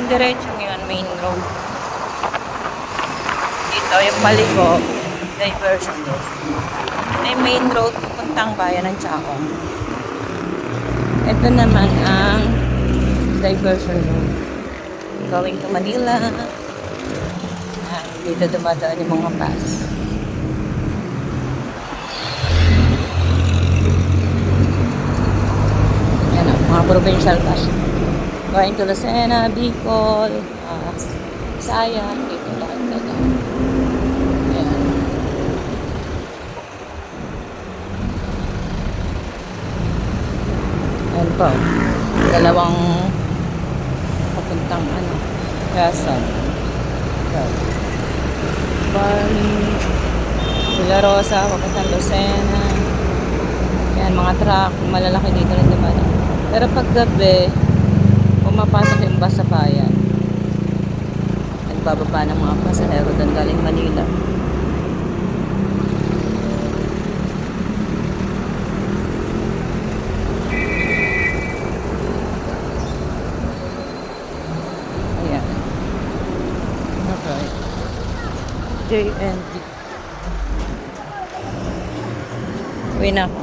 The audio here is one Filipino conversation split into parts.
Diretsong yun, main road. Dito yung paliko, diversion road. May main road pupuntang bayan ng Chaong. Ito naman ang diversion road. Going to Manila. Dito dumadaan yung mga bus. Yan ang mga provincial bus. Going to Lucena, Bicol, Bisaya, dito lahat na lang. Ayan. Ayan po. Dalawang papuntang Quezon. Villa Rosa, papuntang Lucena. Ayan, mga truck, malalaki dito rin naman. Pero pag gabi, pumapasok yung bus sa bayan. Nagbababa ng mga pasahero doon galing Manila. Ayan. Okay. JNT. Uwi na ako.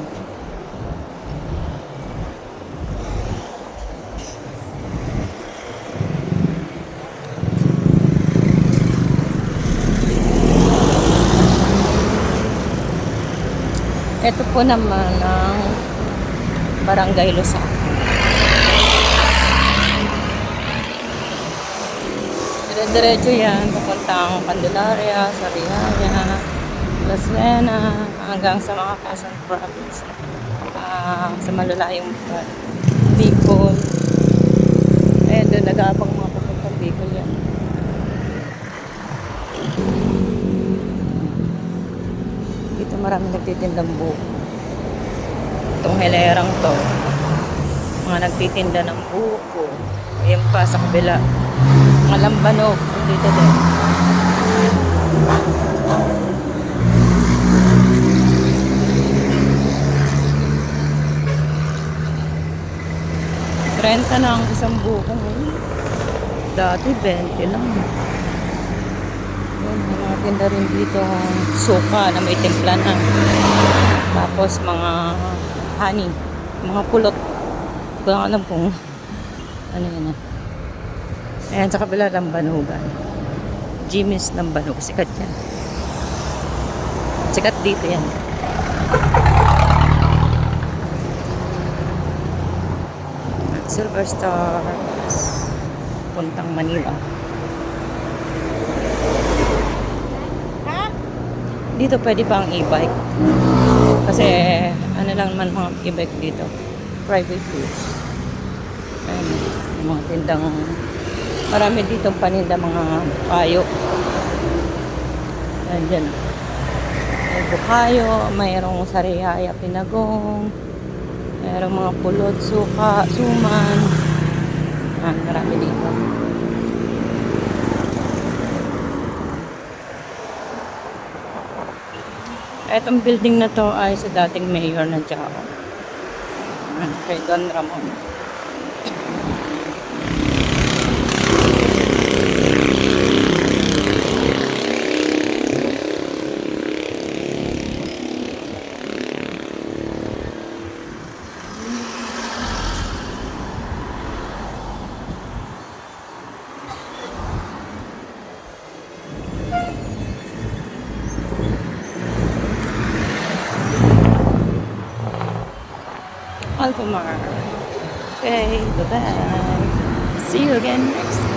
Ito po naman ang Barangay Lusak. Diretso yan, papuntang Candelaria, Sariaya, Lucena, hanggang sa mga Quezon Province. Sa malalayong Bicol. Ayan, doon nag-aabang mga papuntang Bicol yan. Dito marami nagtitindang buko. Itong hilerang to, mga nagtitinda ng buko. Ayan pa sa kabila, mga lambanog dito din. Renta na ang isang buko. Dati 20 lang. May mga tinda rin dito suka na may timpla na. Tapos mga honey, mga pulot. Hindi ko lang alam kung ano yun. Ayan, sa kabila Lambanugan. Jimmy's Lambanog. Sikat yan. Sikat dito yan. Silver Star. Puntang Manila. Dito pwede pang e-bike. Kasi ano lang naman mga e-bike dito. Private use. Ayan, yung mga tindang marami dito paninda mga payo. Ayan dyan. May bukayo, mayroong Sariaya, Pinagong, mayroong mga pulot, suka, suman. Ayan, marami dito. Itong building na to ay sa dating mayor ng Chaong. Kay Don Ramon. Alphamar. Okay, bye-bye. See you again next time.